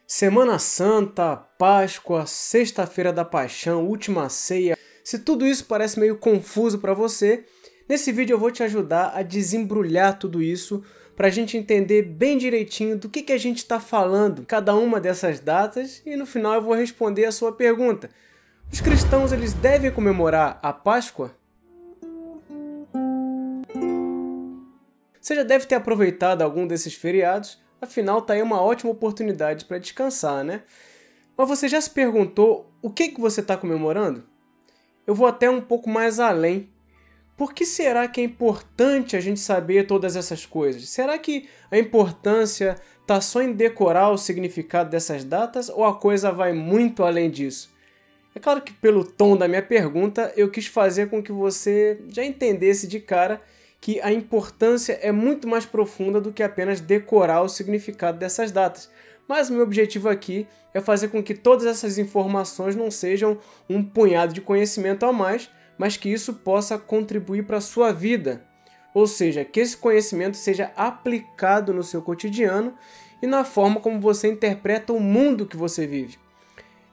Semana Santa, Páscoa, Sexta-feira da Paixão, Última Ceia. Se tudo isso parece meio confuso para você, nesse vídeo eu vou te ajudar a desembrulhar tudo isso para a gente entender bem direitinho do que a gente está falando, cada uma dessas datas, e no final eu vou responder a sua pergunta. Os cristãos eles devem comemorar a Páscoa? Você já deve ter aproveitado algum desses feriados, afinal tá aí uma ótima oportunidade para descansar, né? Mas você já se perguntou o que você está comemorando? Eu vou até um pouco mais além. Por que será que é importante a gente saber todas essas coisas? Será que a importância está só em decorar o significado dessas datas ou a coisa vai muito além disso? É claro que pelo tom da minha pergunta eu quis fazer com que você já entendesse de cara que a importância é muito mais profunda do que apenas decorar o significado dessas datas. Mas o meu objetivo aqui é fazer com que todas essas informações não sejam um punhado de conhecimento a mais, mas que isso possa contribuir para a sua vida. Ou seja, que esse conhecimento seja aplicado no seu cotidiano e na forma como você interpreta o mundo que você vive.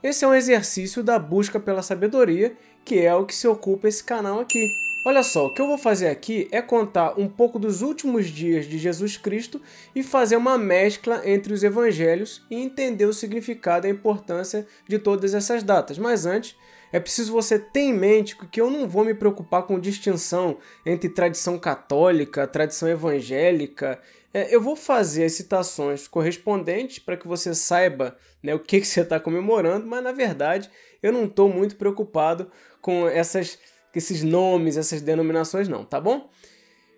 Esse é um exercício da busca pela sabedoria, que é o que se ocupa esse canal aqui. Olha só, o que eu vou fazer aqui é contar um pouco dos últimos dias de Jesus Cristo e fazer uma mescla entre os evangelhos e entender o significado e a importância de todas essas datas. Mas antes, é preciso você ter em mente que eu não vou me preocupar com distinção entre tradição católica, tradição evangélica. Eu vou fazer as citações correspondentes para que você saiba, né, o que você está comemorando, mas na verdade eu não estou muito preocupado com esses nomes, essas denominações não, tá bom?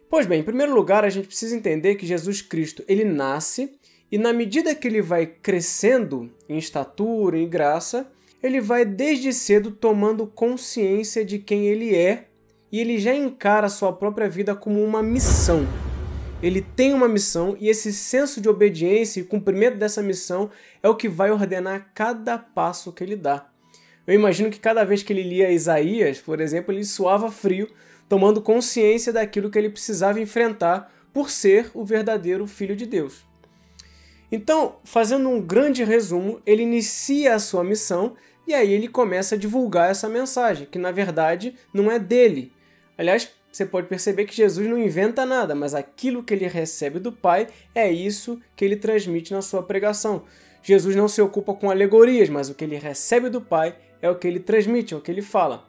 Pois bem, em primeiro lugar, a gente precisa entender que Jesus Cristo, ele nasce e na medida que ele vai crescendo em estatura, em graça, ele vai desde cedo tomando consciência de quem ele é e ele já encara a sua própria vida como uma missão. Ele tem uma missão e esse senso de obediência e cumprimento dessa missão é o que vai ordenar cada passo que ele dá. Eu imagino que cada vez que ele lia Isaías, por exemplo, ele suava frio, tomando consciência daquilo que ele precisava enfrentar por ser o verdadeiro Filho de Deus. Então, fazendo um grande resumo, ele inicia a sua missão e aí ele começa a divulgar essa mensagem, que na verdade não é dele. Aliás, você pode perceber que Jesus não inventa nada, mas aquilo que ele recebe do Pai é isso que ele transmite na sua pregação. Jesus não se ocupa com alegorias, mas o que ele recebe do Pai é o que ele transmite, é o que ele fala.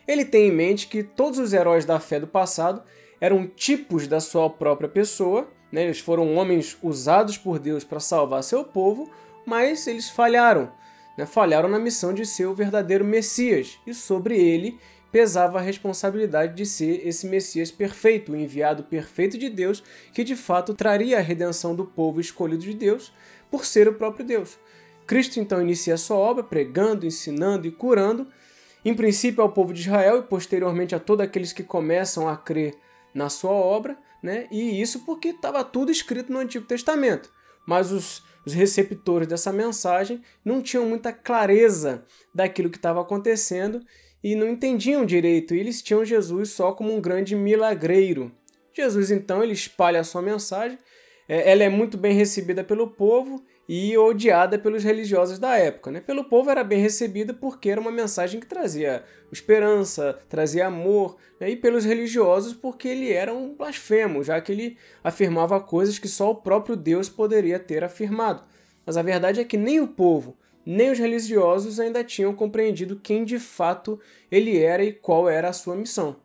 Ele tem em mente que todos os heróis da fé do passado eram tipos da sua própria pessoa, né? Eles foram homens usados por Deus para salvar seu povo, mas eles falharam, né? Falharam na missão de ser o verdadeiro Messias, e sobre ele pesava a responsabilidade de ser esse Messias perfeito, o enviado perfeito de Deus, que de fato traria a redenção do povo escolhido de Deus por ser o próprio Deus. Cristo então inicia a sua obra pregando, ensinando e curando, em princípio ao povo de Israel e posteriormente a todos aqueles que começam a crer na sua obra, né? E isso porque estava tudo escrito no Antigo Testamento. Mas os receptores dessa mensagem não tinham muita clareza daquilo que estava acontecendo e não entendiam direito, e eles tinham Jesus só como um grande milagreiro. Jesus então ele espalha a sua mensagem, ela é muito bem recebida pelo povo e odiada pelos religiosos da época, né? Pelo povo era bem recebida porque era uma mensagem que trazia esperança, trazia amor, né? E pelos religiosos porque ele era um blasfemo, já que ele afirmava coisas que só o próprio Deus poderia ter afirmado. Mas a verdade é que nem o povo, nem os religiosos ainda tinham compreendido quem de fato ele era e qual era a sua missão.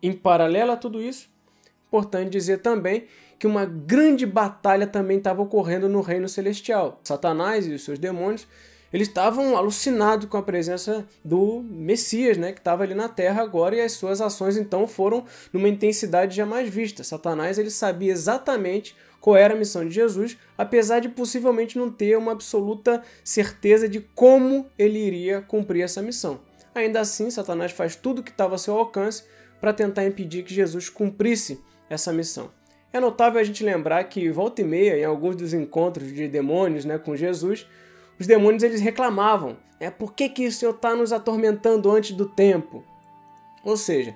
Em paralelo a tudo isso, é importante dizer também que uma grande batalha também estava ocorrendo no reino celestial. Satanás e os seus demônios, eles estavam alucinados com a presença do Messias, né, que estava ali na Terra agora, e as suas ações então foram numa intensidade jamais vista. Satanás ele sabia exatamente qual era a missão de Jesus, apesar de possivelmente não ter uma absoluta certeza de como ele iria cumprir essa missão. Ainda assim, Satanás faz tudo o que estava ao seu alcance para tentar impedir que Jesus cumprisse essa missão. É notável a gente lembrar que, volta e meia, em alguns dos encontros de demônios, né, com Jesus, os demônios eles reclamavam: por que o Senhor está nos atormentando antes do tempo? Ou seja,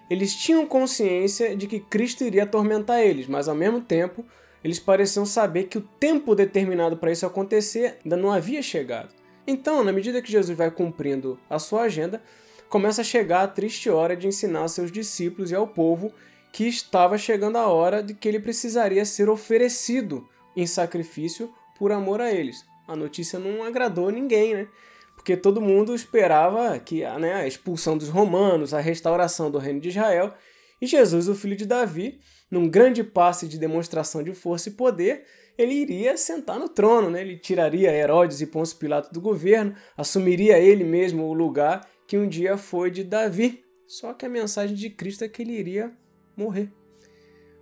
eles tinham consciência de que Cristo iria atormentar eles, mas ao mesmo tempo eles pareciam saber que o tempo determinado para isso acontecer ainda não havia chegado. Então, na medida que Jesus vai cumprindo a sua agenda, começa a chegar a triste hora de ensinar aos seus discípulos e ao povo que estava chegando a hora de que ele precisaria ser oferecido em sacrifício por amor a eles. A notícia não agradou ninguém, né? Porque todo mundo esperava que a expulsão dos romanos, a restauração do reino de Israel, e Jesus, o filho de Davi, num grande passe de demonstração de força e poder, ele iria sentar no trono, né? Ele tiraria Herodes e Pôncio Pilato do governo, assumiria ele mesmo o lugar que um dia foi de Davi. Só que a mensagem de Cristo é que ele iria morrer.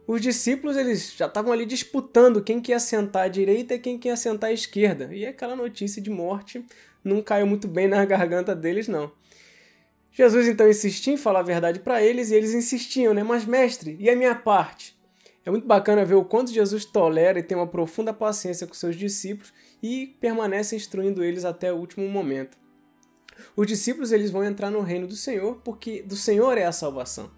Os discípulos eles já estavam ali disputando quem que ia sentar à direita e quem que ia sentar à esquerda. E aquela notícia de morte não caiu muito bem na garganta deles, não. Jesus então insistia em falar a verdade para eles e eles insistiam, né? Mas mestre, e a minha parte? É muito bacana ver o quanto Jesus tolera e tem uma profunda paciência com seus discípulos e permanece instruindo eles até o último momento. Os discípulos eles vão entrar no reino do Senhor porque do Senhor é a salvação.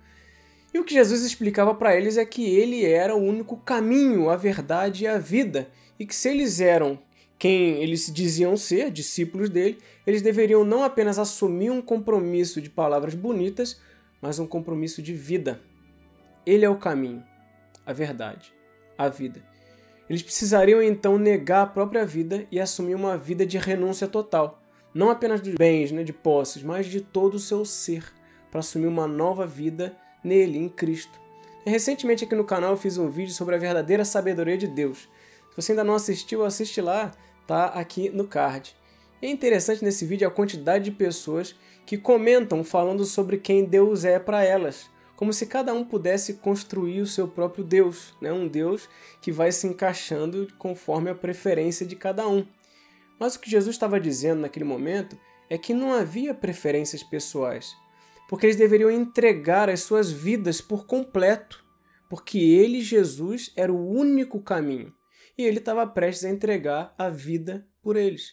E o que Jesus explicava para eles é que ele era o único caminho, a verdade e a vida, e que se eles eram quem eles diziam ser, discípulos dele, eles deveriam não apenas assumir um compromisso de palavras bonitas, mas um compromisso de vida. Ele é o caminho, a verdade, a vida. Eles precisariam então negar a própria vida e assumir uma vida de renúncia total, não apenas dos bens, de posses, mas de todo o seu ser, para assumir uma nova vida nele, em Cristo. Recentemente aqui no canal eu fiz um vídeo sobre a verdadeira sabedoria de Deus. Se você ainda não assistiu, assiste lá, tá aqui no card. E é interessante nesse vídeo a quantidade de pessoas que comentam falando sobre quem Deus é para elas, como se cada um pudesse construir o seu próprio Deus, um Deus que vai se encaixando conforme a preferência de cada um. Mas o que Jesus estava dizendo naquele momento é que não havia preferências pessoais, porque eles deveriam entregar as suas vidas por completo, porque ele, Jesus, era o único caminho, e ele estava prestes a entregar a vida por eles.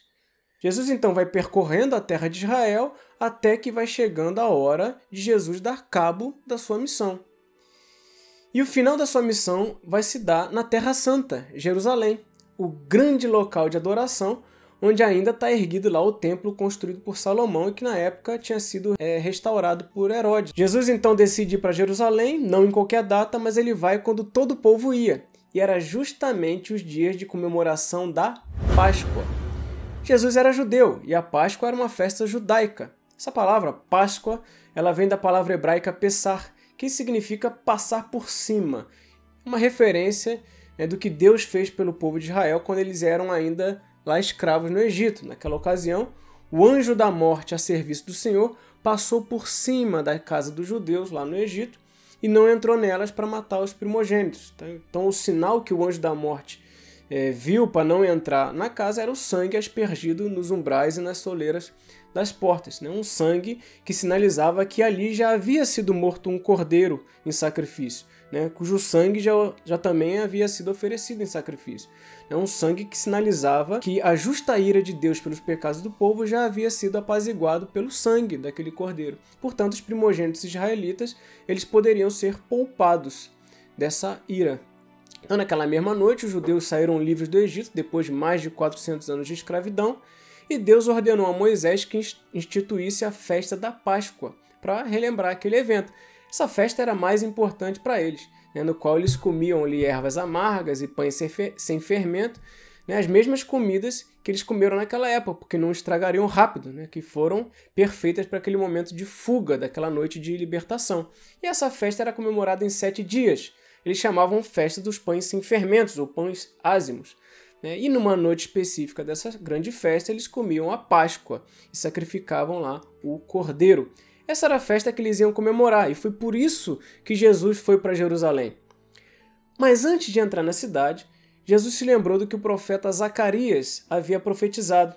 Jesus então vai percorrendo a terra de Israel até que vai chegando a hora de Jesus dar cabo da sua missão. E o final da sua missão vai se dar na Terra Santa, Jerusalém, o grande local de adoração, onde ainda está erguido lá o templo construído por Salomão e que na época tinha sido restaurado por Herodes. Jesus então decide ir para Jerusalém, não em qualquer data, mas ele vai quando todo o povo ia. E era justamente os dias de comemoração da Páscoa. Jesus era judeu e a Páscoa era uma festa judaica. Essa palavra, Páscoa, ela vem da palavra hebraica Pessar, que significa passar por cima. Uma referência do que Deus fez pelo povo de Israel quando eles eram ainda lá escravos no Egito. Naquela ocasião, o anjo da morte a serviço do Senhor passou por cima da casa dos judeus lá no Egito e não entrou nelas para matar os primogênitos. Então o sinal que o anjo da morte viu para não entrar na casa era o sangue aspergido nos umbrais e nas soleiras das portas. Um sangue que sinalizava que ali já havia sido morto um cordeiro em sacrifício, cujo sangue já também havia sido oferecido em sacrifício. É um sangue que sinalizava que a justa ira de Deus pelos pecados do povo já havia sido apaziguado pelo sangue daquele cordeiro. Portanto, os primogênitos israelitas eles poderiam ser poupados dessa ira. Então, naquela mesma noite, os judeus saíram livres do Egito depois de mais de 400 anos de escravidão e Deus ordenou a Moisés que instituísse a festa da Páscoa para relembrar aquele evento. Essa festa era mais importante para eles, no qual eles comiam ali ervas amargas e pães sem fermento, as mesmas comidas que eles comeram naquela época, porque não estragariam rápido, que foram perfeitas para aquele momento de fuga daquela noite de libertação. E essa festa era comemorada em 7 dias. Eles chamavam Festa dos Pães Sem Fermentos, ou Pães Ázimos. E numa noite específica dessa grande festa, eles comiam a Páscoa e sacrificavam lá o cordeiro. Essa era a festa que eles iam comemorar, e foi por isso que Jesus foi para Jerusalém. Mas antes de entrar na cidade, Jesus se lembrou do que o profeta Zacarias havia profetizado.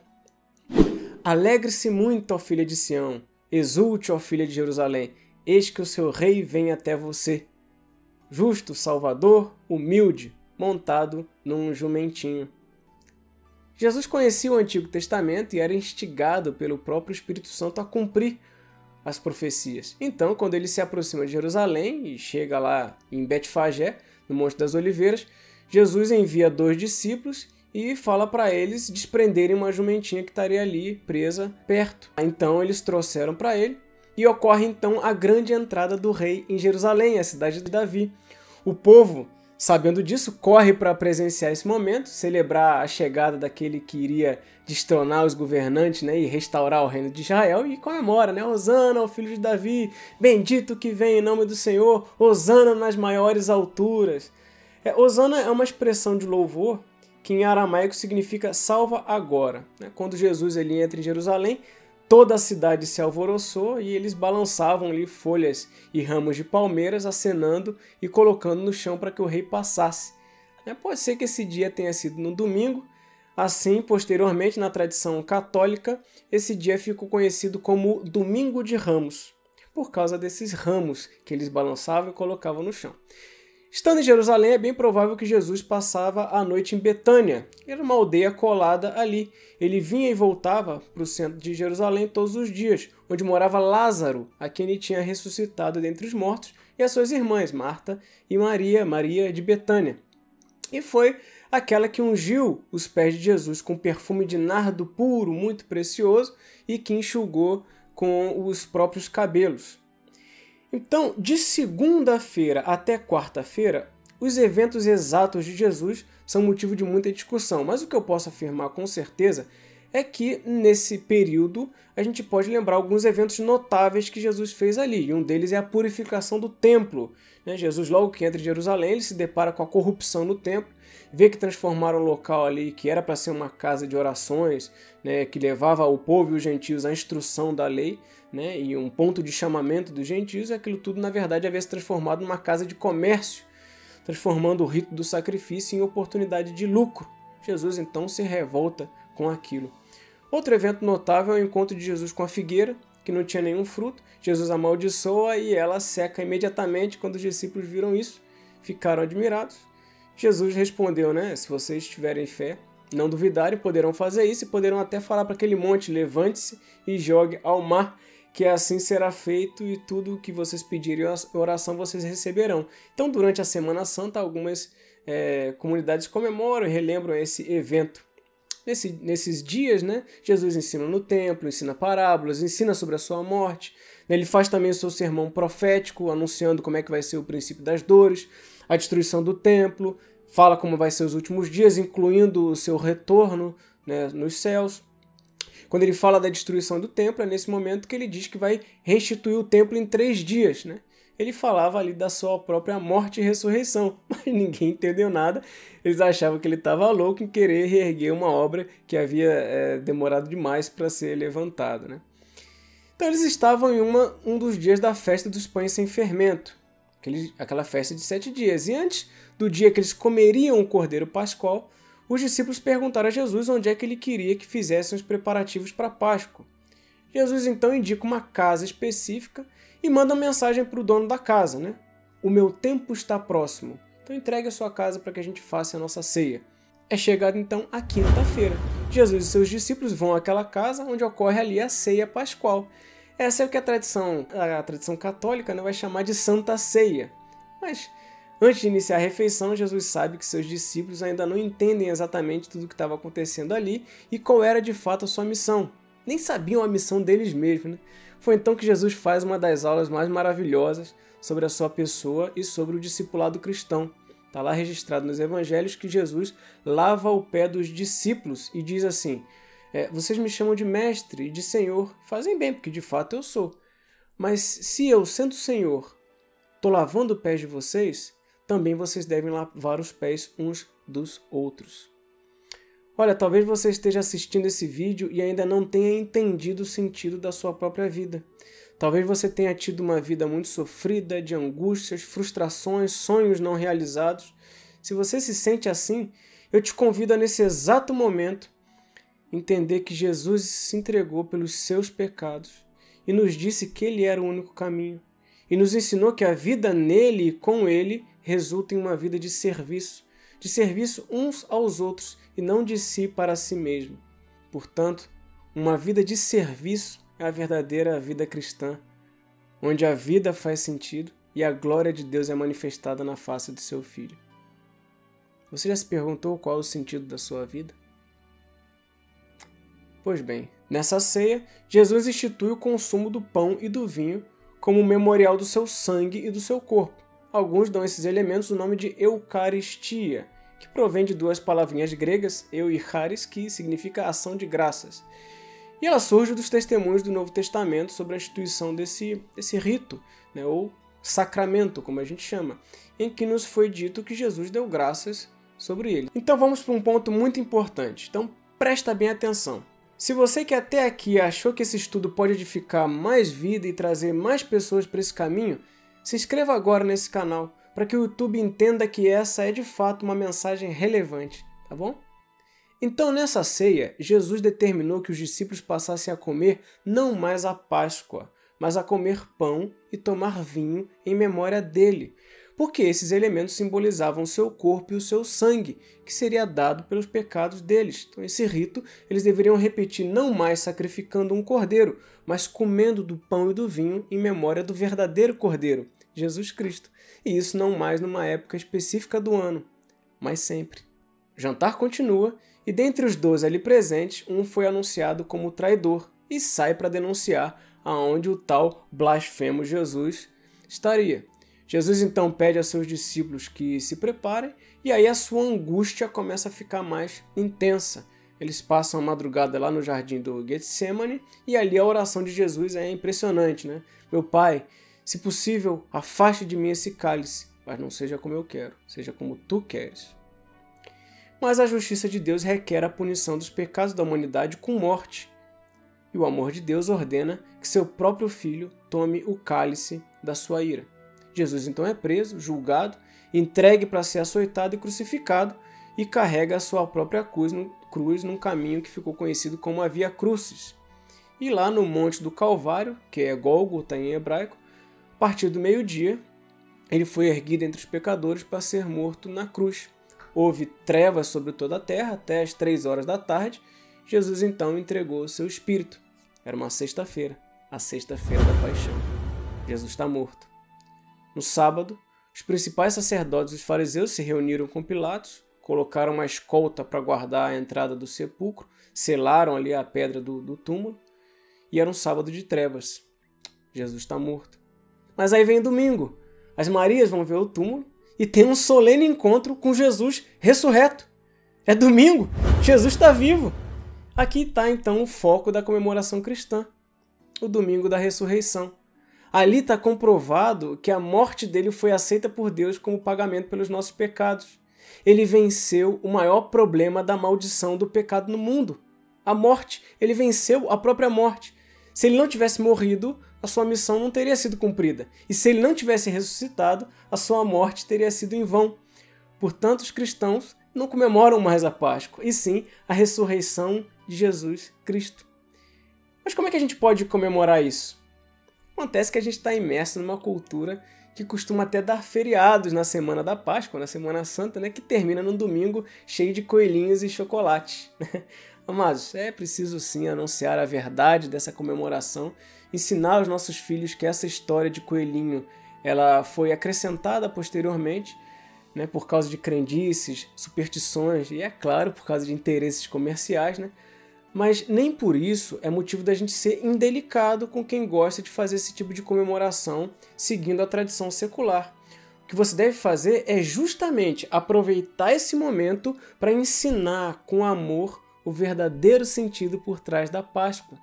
Alegre-se muito, ó filha de Sião, exulte, ó filha de Jerusalém, eis que o seu rei vem até você. Justo, salvador, humilde, montado num jumentinho. Jesus conhecia o Antigo Testamento e era instigado pelo próprio Espírito Santo a cumprir as profecias. Então, quando ele se aproxima de Jerusalém e chega lá em Betfagé, no Monte das Oliveiras, Jesus envia 2 discípulos e fala para eles desprenderem uma jumentinha que estaria ali presa perto. Então eles trouxeram para ele e ocorre então a grande entrada do rei em Jerusalém, a cidade de Davi. O povo, sabendo disso, corre para presenciar esse momento, celebrar a chegada daquele que iria destronar os governantes, né, e restaurar o reino de Israel, e comemora, né? Hosana ao filho de Davi, bendito que vem em nome do Senhor, Hosana nas maiores alturas. Hosana é uma expressão de louvor que em aramaico significa salva agora. Quando Jesus ele entra em Jerusalém, toda a cidade se alvoroçou e eles balançavam ali folhas e ramos de palmeiras, acenando e colocando no chão para que o rei passasse. Pode ser que esse dia tenha sido no domingo. Assim, posteriormente, na tradição católica, esse dia ficou conhecido como Domingo de Ramos, por causa desses ramos que eles balançavam e colocavam no chão. Estando em Jerusalém, é bem provável que Jesus passava a noite em Betânia. Era uma aldeia colada ali. Ele vinha e voltava para o centro de Jerusalém todos os dias, onde morava Lázaro, a quem ele tinha ressuscitado dentre os mortos, e as suas irmãs, Marta e Maria, Maria de Betânia. E foi aquela que ungiu os pés de Jesus com perfume de nardo puro, muito precioso, e que enxugou com os próprios cabelos. Então, de segunda-feira até quarta-feira, os eventos exatos de Jesus são motivo de muita discussão, mas o que eu posso afirmar com certeza é que nesse período a gente pode lembrar alguns eventos notáveis que Jesus fez ali, e um deles é a purificação do templo. Jesus, logo que entra em Jerusalém, ele se depara com a corrupção no templo, vê que transformaram um local ali que era para ser uma casa de orações, que levava o povo e os gentios à instrução da lei, e um ponto de chamamento dos gentios, aquilo tudo na verdade havia se transformado numa casa de comércio, transformando o rito do sacrifício em oportunidade de lucro. Jesus então se revolta com aquilo. Outro evento notável é o encontro de Jesus com a figueira, que não tinha nenhum fruto. Jesus amaldiçoa e ela seca imediatamente. Quando os discípulos viram isso, ficaram admirados. Jesus respondeu, se vocês tiverem fé, não duvidarem, poderão fazer isso e poderão até falar para aquele monte, levante-se e jogue ao mar, que assim será feito e tudo o que vocês pedirem em oração vocês receberão. Então, durante a Semana Santa, algumas comunidades comemoram e relembram esse evento. Nesses dias, Jesus ensina no templo, ensina parábolas, ensina sobre a sua morte. Ele faz também o seu sermão profético, anunciando como é que vai ser o princípio das dores, a destruição do templo, fala como vai ser os últimos dias, incluindo o seu retorno nos céus. Quando ele fala da destruição do templo, é nesse momento que ele diz que vai restituir o templo em 3 dias. Ele falava ali da sua própria morte e ressurreição, mas ninguém entendeu nada. Eles achavam que ele estava louco em querer reerguer uma obra que havia demorado demais para ser levantada. Então eles estavam em um dos dias da festa dos pães sem fermento, aquela festa de 7 dias. E antes do dia que eles comeriam o cordeiro pascual, os discípulos perguntaram a Jesus onde é que ele queria que fizessem os preparativos para a Páscoa. Jesus então indica uma casa específica e manda uma mensagem para o dono da casa, O meu tempo está próximo, então entregue a sua casa para que a gente faça a nossa ceia. É chegado então a quinta-feira. Jesus e seus discípulos vão àquela casa onde ocorre ali a ceia pascual. Essa é o que a tradição católica vai chamar de Santa Ceia. Mas antes de iniciar a refeição, Jesus sabe que seus discípulos ainda não entendem exatamente tudo o que estava acontecendo ali e qual era de fato a sua missão. Nem sabiam a missão deles mesmos. Foi então que Jesus faz uma das aulas mais maravilhosas sobre a sua pessoa e sobre o discipulado cristão. Está lá registrado nos evangelhos que Jesus lava o pé dos discípulos e diz assim: vocês me chamam de mestre e de senhor, fazem bem, porque de fato eu sou. Mas se eu, sendo senhor, estou lavando os pés de vocês, também vocês devem lavar os pés uns dos outros. Olha, talvez você esteja assistindo esse vídeo e ainda não tenha entendido o sentido da sua própria vida. Talvez você tenha tido uma vida muito sofrida, de angústias, frustrações, sonhos não realizados. Se você se sente assim, eu te convido a, nesse exato momento, entender que Jesus se entregou pelos seus pecados e nos disse que Ele era o único caminho. E nos ensinou que a vida nele e com Ele resulta em uma vida de serviço uns aos outros e não de si para si mesmo. Portanto, uma vida de serviço é a verdadeira vida cristã, onde a vida faz sentido e a glória de Deus é manifestada na face do seu Filho. Você já se perguntou qual é o sentido da sua vida? Pois bem, nessa ceia, Jesus institui o consumo do pão e do vinho como memorial do seu sangue e do seu corpo. Alguns dão a esses elementos o nome de Eucaristia, que provém de duas palavrinhas gregas, eu e charis, que significa ação de graças. E ela surge dos testemunhos do Novo Testamento sobre a instituição desse rito, né, ou sacramento, como a gente chama, em que nos foi dito que Jesus deu graças sobre ele. Então vamos para um ponto muito importante. Então presta bem atenção. Se você que até aqui achou que esse estudo pode edificar mais vida e trazer mais pessoas para esse caminho, se inscreva agora nesse canal, para que o YouTube entenda que essa é de fato uma mensagem relevante, tá bom? Então nessa ceia, Jesus determinou que os discípulos passassem a comer não mais a Páscoa, mas a comer pão e tomar vinho em memória dele, porque esses elementos simbolizavam o seu corpo e o seu sangue, que seria dado pelos pecados deles. Então esse rito eles deveriam repetir não mais sacrificando um cordeiro, mas comendo do pão e do vinho em memória do verdadeiro cordeiro, Jesus Cristo. E isso não mais numa época específica do ano, mas sempre. O jantar continua e dentre os 12 ali presentes, um foi anunciado como traidor e sai para denunciar aonde o tal blasfemo Jesus estaria. Jesus então pede a seus discípulos que se preparem e aí a sua angústia começa a ficar mais intensa. Eles passam a madrugada lá no jardim do Getsemane e ali a oração de Jesus é impressionante, né? Meu Pai, se possível, afaste de mim esse cálice, mas não seja como eu quero, seja como tu queres. Mas a justiça de Deus requer a punição dos pecados da humanidade com morte. E o amor de Deus ordena que seu próprio Filho tome o cálice da sua ira. Jesus então é preso, julgado, entregue para ser açoitado e crucificado e carrega a sua própria cruz num caminho que ficou conhecido como a Via Crucis. E lá no Monte do Calvário, que é Gólgota em hebraico, a partir do meio-dia, ele foi erguido entre os pecadores para ser morto na cruz. Houve trevas sobre toda a terra até as 3 horas da tarde. Jesus então entregou o seu espírito. Era uma sexta-feira, a sexta-feira da paixão. Jesus está morto. No sábado, os principais sacerdotes e os fariseus se reuniram com Pilatos, colocaram uma escolta para guardar a entrada do sepulcro, selaram ali a pedra do túmulo, e era um sábado de trevas. Jesus está morto. Mas aí vem domingo. As Marias vão ver o túmulo e tem um solene encontro com Jesus ressurreto. É domingo, Jesus está vivo. Aqui está então o foco da comemoração cristã, o domingo da ressurreição. Ali está comprovado que a morte dele foi aceita por Deus como pagamento pelos nossos pecados. Ele venceu o maior problema da maldição do pecado no mundo, a morte. Ele venceu a própria morte. Se ele não tivesse morrido, a sua missão não teria sido cumprida. E se ele não tivesse ressuscitado, a sua morte teria sido em vão. Portanto, os cristãos não comemoram mais a Páscoa, e sim a ressurreição de Jesus Cristo. Mas como é que a gente pode comemorar isso? Acontece que a gente está imerso numa cultura que costuma até dar feriados na semana da Páscoa, na Semana Santa, né, que termina num domingo cheio de coelhinhos e chocolate. Amados, é preciso sim anunciar a verdade dessa comemoração, ensinar aos nossos filhos que essa história de coelhinho ela foi acrescentada posteriormente, né, por causa de crendices, superstições e, é claro, por causa de interesses comerciais, né? Mas nem por isso é motivo da gente ser indelicado com quem gosta de fazer esse tipo de comemoração seguindo a tradição secular. O que você deve fazer é justamente aproveitar esse momento para ensinar com amor o verdadeiro sentido por trás da Páscoa.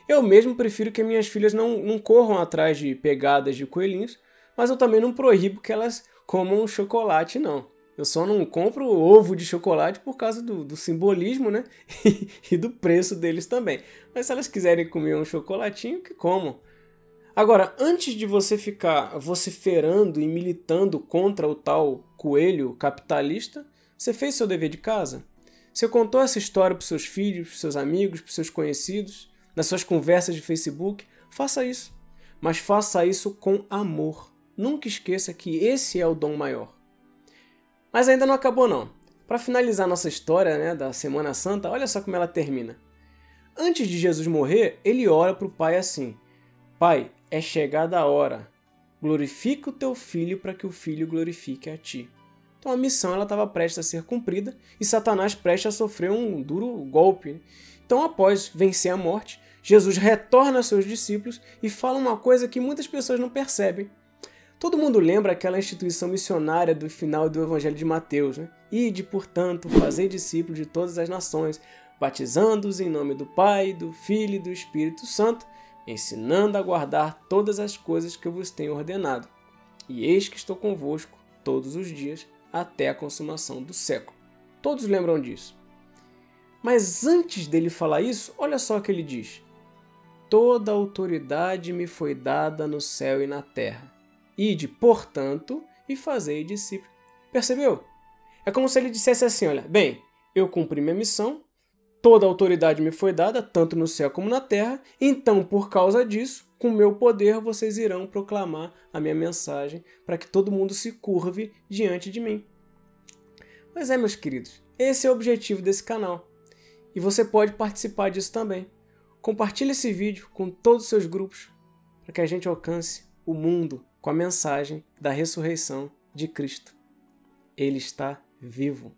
Eu mesmo prefiro que minhas filhas não corram atrás de pegadas de coelhinhos, mas eu também não proíbo que elas comam chocolate, não. Eu só não compro ovo de chocolate por causa do simbolismo, né? E do preço deles também. Mas se elas quiserem comer um chocolatinho, que comam. Agora, antes de você ficar vociferando e militando contra o tal coelho capitalista, você fez seu dever de casa? Você contou essa história para os seus filhos, para os seus amigos, para os seus conhecidos, nas suas conversas de Facebook? Faça isso. Mas faça isso com amor. Nunca esqueça que esse é o dom maior. Mas ainda não acabou não. Para finalizar nossa história, né, da Semana Santa, olha só como ela termina. Antes de Jesus morrer, ele ora para o Pai assim: Pai, é chegada a hora. Glorifica o teu Filho para que o Filho glorifique a ti. Então a missão estava prestes a ser cumprida e Satanás prestes a sofrer um duro golpe. Então, após vencer a morte, Jesus retorna aos seus discípulos e fala uma coisa que muitas pessoas não percebem. Todo mundo lembra aquela instituição missionária do final do Evangelho de Mateus, né? Ide, portanto, fazei discípulos de todas as nações, batizando-os em nome do Pai, do Filho e do Espírito Santo, ensinando a guardar todas as coisas que eu vos tenho ordenado. E eis que estou convosco todos os dias, até a consumação do século. Todos lembram disso. Mas antes dele falar isso, olha só o que ele diz. Toda autoridade me foi dada no céu e na terra. Ide, portanto, e fazei discípulos. Percebeu? É como se ele dissesse assim, olha, bem, eu cumpri minha missão, toda autoridade me foi dada, tanto no céu como na terra, então, por causa disso, com meu poder, vocês irão proclamar a minha mensagem para que todo mundo se curve diante de mim. Mas meus queridos, esse é o objetivo desse canal. E você pode participar disso também. Compartilhe esse vídeo com todos os seus grupos para que a gente alcance o mundo com a mensagem da ressurreição de Cristo. Ele está vivo.